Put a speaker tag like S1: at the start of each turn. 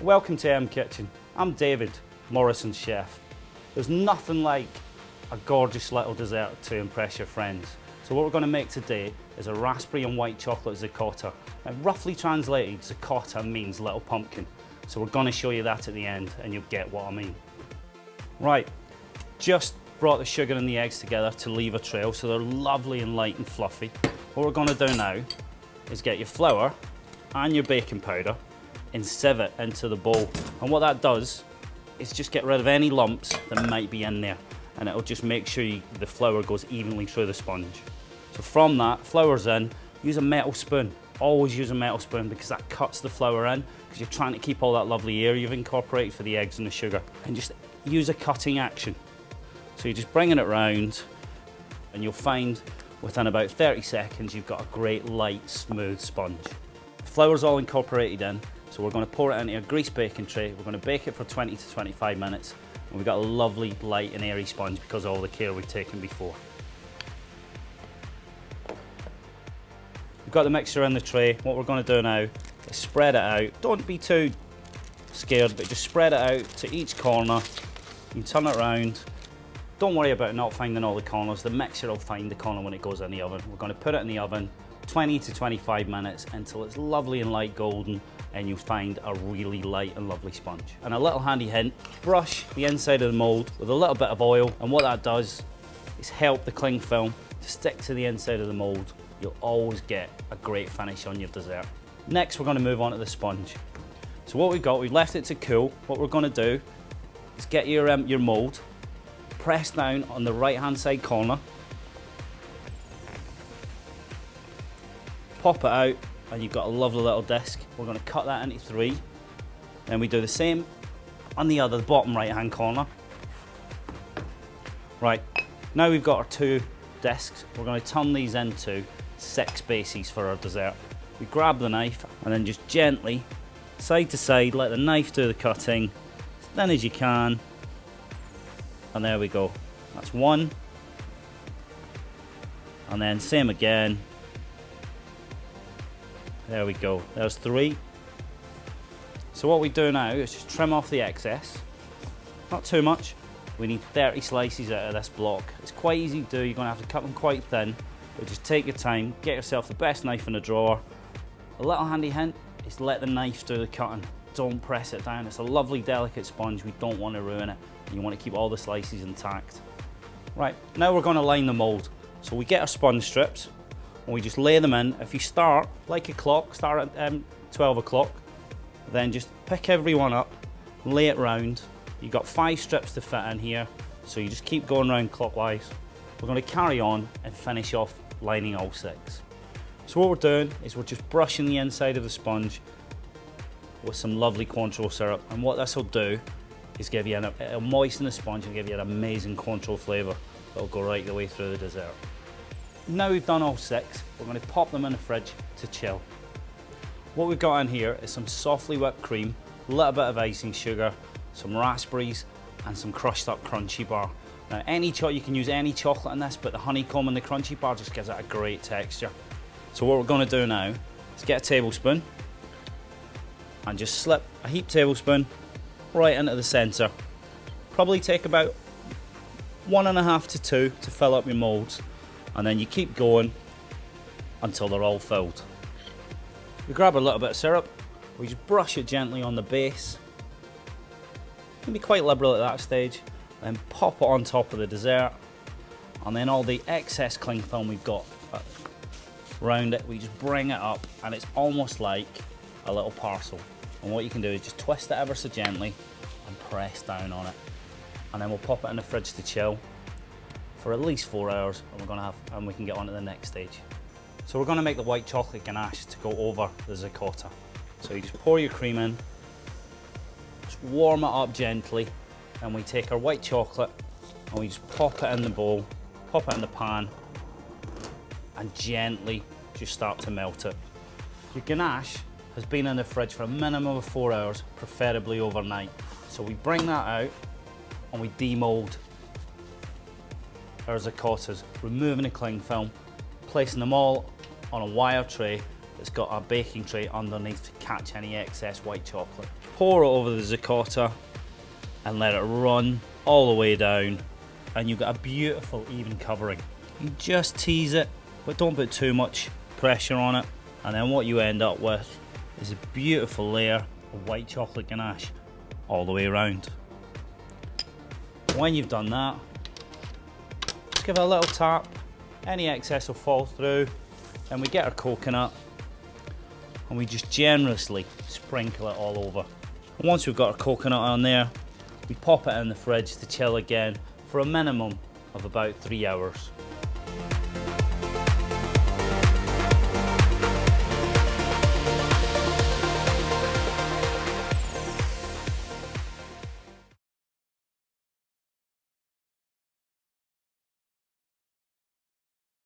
S1: Welcome to M Kitchen. I'm David, Morrisons chef. There's nothing like a gorgeous little dessert to impress your friends. So what we're going to make today is a raspberry and white chocolate zuccotto. Now, roughly translated, zuccotto means little pumpkin. So we're going to show you that at the end and you'll get what I mean. Right, just brought the sugar and the eggs together to leave a trail so they're lovely and light and fluffy. What we're going to do now is get your flour and your baking powder and sieve it into the bowl. And what that does is just get rid of any lumps that might be in there, and it'll just make sure the flour goes evenly through the sponge. So from that, flour's in, use a metal spoon. Always use a metal spoon because that cuts the flour in, because you're trying to keep all that lovely air you've incorporated for the eggs and the sugar. And just use a cutting action. So you're just bringing it round, and you'll find within about 30 seconds you've got a great light, smooth sponge. The flour's all incorporated in, so we're going to pour it into a greased baking tray. We're going to bake it for 20 to 25 minutes, and we've got a lovely, light and airy sponge because of all the care we've taken before. We've got the mixture in the tray. What we're going to do now is spread it out. Don't be too scared, but just spread it out to each corner. You can turn it around. Don't worry about not finding all the corners. The mixture will find the corner when it goes in the oven. We're going to put it in the oven 20 to 25 minutes until it's lovely and light golden, and you'll find a really light and lovely sponge. And a little handy hint, brush the inside of the mould with a little bit of oil, and what that does is help the cling film to stick to the inside of the mould. You'll always get a great finish on your dessert. Next, we're going to move on to the sponge. So what we've left it to cool. What we're going to do is get your mould, press down on the right hand side corner, pop it out, and you've got a lovely little disc. We're going to cut that into 3. Then we do the same on the bottom right hand corner. Right, now we've got our 2 discs. We're going to turn these into 6 bases for our dessert. We grab the knife and then just gently, side to side, let the knife do the cutting as thin as you can. And there we go. That's 1. And then same again. There we go. There's 3. So what we do now is just trim off the excess. Not too much. We need 30 slices out of this block. It's quite easy to do. You're going to have to cut them quite thin. But just take your time. Get yourself the best knife in the drawer. A little handy hint is let the knife do the cutting. Don't press it down. It's a lovely, delicate sponge. We don't want to ruin it. You want to keep all the slices intact. Right, now we're going to line the mould. So we get our sponge strips and we just lay them in. If you start like a clock, start at 12 o'clock, then just pick every one up, lay it round. You've got 5 strips to fit in here, so you just keep going round clockwise. We're going to carry on and finish off lining all 6. So what we're doing is we're just brushing the inside of the sponge with some lovely Cointreau syrup, and what this will do is give you it'll moisten the sponge and give you an amazing Cointreau flavour that'll go right the way through the dessert. Now we've done all 6, we're going to pop them in the fridge to chill. What we've got in here is some softly whipped cream, a little bit of icing sugar, some raspberries and some crushed up Crunchie bar. Now you can use any chocolate in this, but the honeycomb and the Crunchie bar just gives it a great texture. So what we're going to do now is get a tablespoon and just slip a heaped tablespoon right into the centre. Probably take about 1.5 to 2 to fill up your moulds, and then you keep going until they're all filled. We grab a little bit of syrup, we just brush it gently on the base. You can be quite liberal at that stage, then pop it on top of the dessert, and then all the excess cling film we've got around it, we just bring it up, and it's almost like a little parcel. And what you can do is just twist it ever so gently and press down on it, and then we'll pop it in the fridge to chill for at least 4 hours, and we can get on to the next stage. So we're going to make the white chocolate ganache to go over the zuccotto. So you just pour your cream in, just warm it up gently, and we take our white chocolate and we just pop it in the bowl, pop it in the pan, and gently just start to melt it. Your ganache has been in the fridge for a minimum of 4 hours, preferably overnight. So we bring that out and we demold our zuccottos, removing the cling film, placing them all on a wire tray, that's got a baking tray underneath to catch any excess white chocolate. Pour it over the zuccotto and let it run all the way down, and you've got a beautiful even covering. You just tease it, but don't put too much pressure on it, and then what you end up with is a beautiful layer of white chocolate ganache all the way around. When you've done that, just give it a little tap. Any excess will fall through, and we get our coconut and we just generously sprinkle it all over. And once we've got our coconut on there, we pop it in the fridge to chill again for a minimum of about 3 hours.